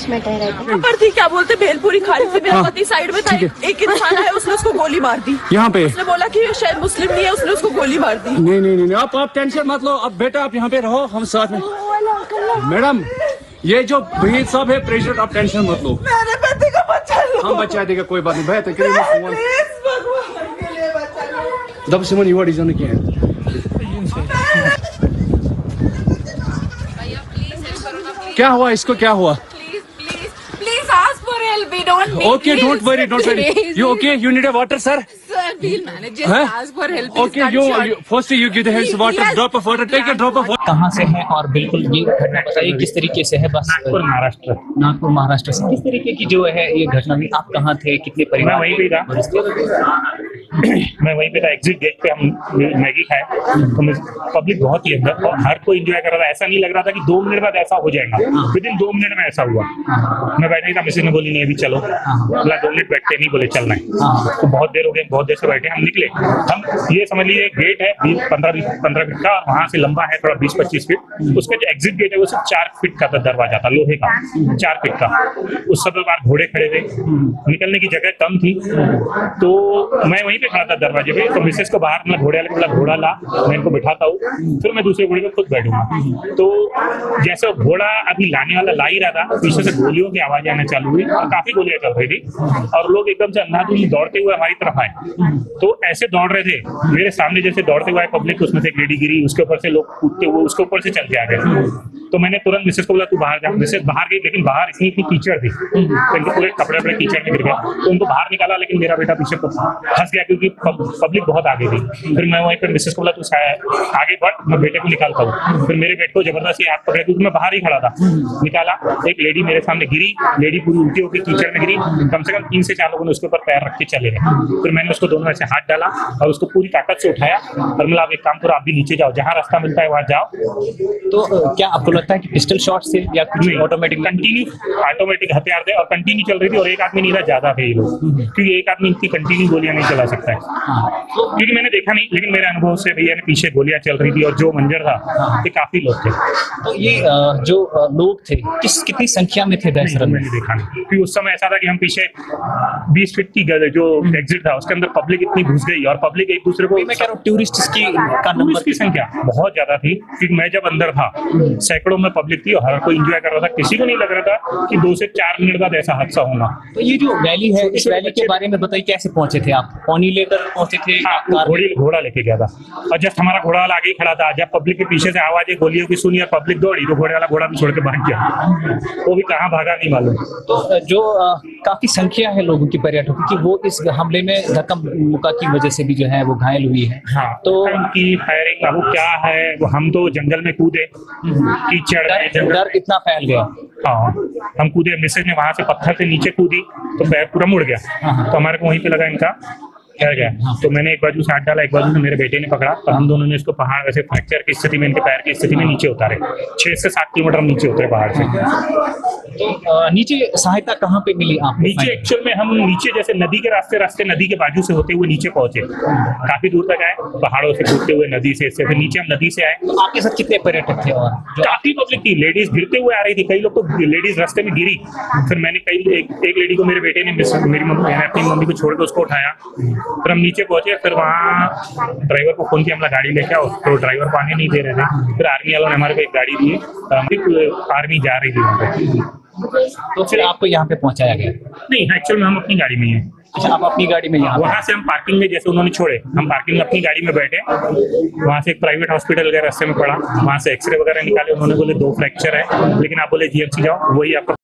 5 minute रह गए पर थी, क्या बोलते भेलपुरी खा रही थी, मेरा पति साइड में था, एक इंसान है उसने उसको गोली मार दी यहाँ पे। उसने बोला कि शायद मुस्लिम नहीं है, उसने उसको गोली मार दी। नहीं नहीं नहीं, आप टेंशन मत लो, अब बेटा आप यहाँ पे रहो, हम साथ में। मैडम ये जो भैया साहब है प्रेसिडेंट, आप टेंशन मत लो, मेरे पति को बचा लो, हम बचा देगा, कोई बात नहीं भैया। तो भगवान के लिए बचा लो। दब से मन युवा डिजाइन क्या है। क्या हुआ इसको, क्या हुआ? Please ask for help. We don't need. Okay, don't worry, don't worry. You okay? You need a water, sir? Sir, we'll manage. Just ask for help. Okay, you firstly you give the hands water, drop of water, take a drop of water. कहाँ से है और बिल्कुल ये घटना बताइए किस तरीके से है? बस नागपुर महाराष्ट्र। नागपुर महाराष्ट्र से किस तरीके की जो है ये घटना हुई? आप कहाँ थे, कितने परिवार? मैं वहीं पे था, मैं वहीं पे था, एग्जिट गेट पे हम मैगी खाए, तो पब्लिक बहुत ही अंदर और हर कोई एंजॉय कर रहा था। ऐसा नहीं लग रहा था कि 2 मिनट बाद ऐसा हो जाएगा, विदिन 2 मिनट में ऐसा हुआ। मैं बैठा ही था, मिसेज ने बोली नहीं अभी चलो, बोला 2 मिनट बैठते नहीं, बोले चलना है। तो बहुत देर हो गई, बहुत देर से बैठे, हम निकले। हम ये समझ लीजिए गेट है 15 फीट का और वहाँ से लंबा है थोड़ा 20-25 फीट। उसका जो एग्जिट गेट है वो सिर्फ 4 फीट का दरवाजा था, लोहे का 4 फीट का। उस समय बाहर घोड़े खड़े थे, निकलने की जगह कम थी, तो मैं वहीं पे खड़ा था दरवाजे पे। तो मिसेस को बाहर मतलब घोड़े वाले को बोला घोड़ा ला, मैं इनको बिठाता हूँ, फिर मैं दूसरे घोड़े पे खुद बैठूंगा। तो जैसे वो घोड़ा अभी लाने वाला ला ही रहा था, पीछे से गोलियों की आवाज आना चालू हुई और काफी गोलियां चल रही थी और लोग एकदम से अंधाधुंध दौड़ते हुए हमारी तरफ आए। तो ऐसे दौड़ रहे थे, मेरे सामने जैसे दौड़ते हुए पब्लिक, उसमें से एक लेडी गिरी, उसके ऊपर से लोग कूदते हुए उसके ऊपर से चल के आ गए। तो मैंने तुरंत मिसेस को बोला तू बाहर जा। मिसेस बाहर गई, लेकिन बाहर इतनी कीचड़ थी, तो इनके पूरे कपड़े वपड़े कीचड़ में गिर गए, तो उनको बाहर निकाला, लेकिन मेरा बेटा पीछे फंस गया क्योंकि पब्लिक बहुत आगे थी। फिर मैं वहीं पर मिसेस को बोला तू आगे बढ़, मैं बेटे को निकालता हूँ। फिर मेरे बेटे को जबरदस्ती हाथ पकड़े क्योंकि मैं बाहर ही खड़ा था, निकाला। एक लेडी मेरे सामने गिरी, लेडी पूरी उल्टी होकर कीचड़ में गिरी, कम से कम 3 से 4 लोगों ने उसके ऊपर पैर रख के चले गए। फिर मैंने उसको दोनों ऐसे हाथ डाला और उसको पूरी ताकत से उठाया और मतलब आप एक काम करो, आप भी नीचे जाओ, जहाँ रास्ता मिलता है वहाँ जाओ। तो क्या आपको लगता है कि पिस्टल शॉट से या कुछ ऑटोमेटिक? कंटिन्यू ऑटोमेटिक हथियार थे और कंटिन्यू चल रही थी और एक आदमी नहीं था, ज्यादा थे ये लोग, क्योंकि एक आदमी इतनी कंटिन्यू गोलियां नहीं चला सकता है। क्योंकि मैंने देखा नहीं, लेकिन मेरे अनुभव से भैया ने पीछे गोलियां चल रही थी और जो मंजर था ये काफी लोग थे। तो ये जो लोग थे कितनी संख्या में थे? मैंने देखा नहीं, क्योंकि उस समय ऐसा था कि हम पीछे 20 फीट की जो एग्जिट था उसके अंदर पब्लिक इतनी घुस गई और पब्लिक एक दूसरे को, मैं कह रहा हूँ टूरिस्ट का नंबर की संख्या बहुत ज्यादा थी, क्योंकि मैं जब अंदर था सैकड़ों में पब्लिक थी और हर कोई एंजॉय कर रहा था। किसी को नहीं लग रहा था कि 2 से 4 मिनट बाद ऐसा हादसा होना। तो ये जो वैली है, इस वैली के बारे में बताइए, कैसे पहुंचे थे आप? पानी लेकर पहुंचे थे? घोड़ा लेके गया था और जस्ट हमारा घोड़ा वाला आगे ही खड़ा था। जब पब्लिक के पीछे से आवाज गोलियों की सुनी और पब्लिक दौड़ी, तो घोड़े वाला घोड़ा भी छोड़ के भाग गया, वो भी कहाँ भागा नहीं मालूम। तो जो काफी संख्या है लोगों की, पर्यटकों की, वो इस हमले में धक्का मुक्का की वजह से भी जो है वो घायल हुई है। हाँ, तो उनकी फायरिंग अब क्या है, वो हम तो जंगल में कूदे, कीचड़ डर इतना फैल गया। हाँ, हम कूदे, मिसेज ने वहां से पत्थर से नीचे कूदी तो पैर पूरा मुड़ गया, तो हमारे को वहीं पे लगा इनका डर गया। तो मैंने एक बाजू से हाथ डाला, एक बाजू से मेरे बेटे ने पकड़ा, तो हम दोनों ने इसको पहाड़ वैसे फ्रैक्चर की स्थिति में, इनके पैर की स्थिति में नीचे उतारे। 6 से 7 किलोमीटर हम नीचे उतरे पहाड़ से। तो नीचे सहायता कहाँ पे मिली आपको? नीचे एक्चुअल में हम नीचे जैसे नदी के रास्ते नदी के बाजू से होते हुए नीचे पहुंचे, काफी दूर तक आए, पहाड़ों से कूदते हुए नदी से, फिर नीचे हम नदी से आए। तो आपके साथ कितने पर्यटक थे? और काफी पब्लिक थी, लेडीज गिरते हुए आ रही थी, कई लोग तो लेडीज रास्ते में गिरी। फिर मैंने एक लेडी को मेरे बेटे ने, मेरी मम्मी ने अपनी मम्मी को छोड़ के उसको उठाया। फिर हम नीचे पहुंचे, फिर वहाँ ड्राइवर को फोन किया, हमला गाड़ी लेके आओ, तो ड्राइवर को आने नहीं दे रहे थे। फिर आर्मी वालों ने हमारे को एक गाड़ी दी, आर्मी जा रही थी वहाँ पे। तो फिर आपको यहाँ पे पहुँचाया गया? नहीं, एक्चुअल में हम अपनी गाड़ी में ही हैं। अच्छा, आप अपनी गाड़ी में? यहाँ वहाँ से हम पार्किंग में, जैसे उन्होंने छोड़े, हम पार्किंग में अपनी गाड़ी में बैठे। वहाँ से एक प्राइवेट हॉस्पिटल गए, रास्ते में पड़ा, वहाँ से एक्सरे वगैरह निकाले, उन्होंने बोले 2 फ्रैक्चर है, लेकिन आप बोले जीएमसी जाओ, वही आपका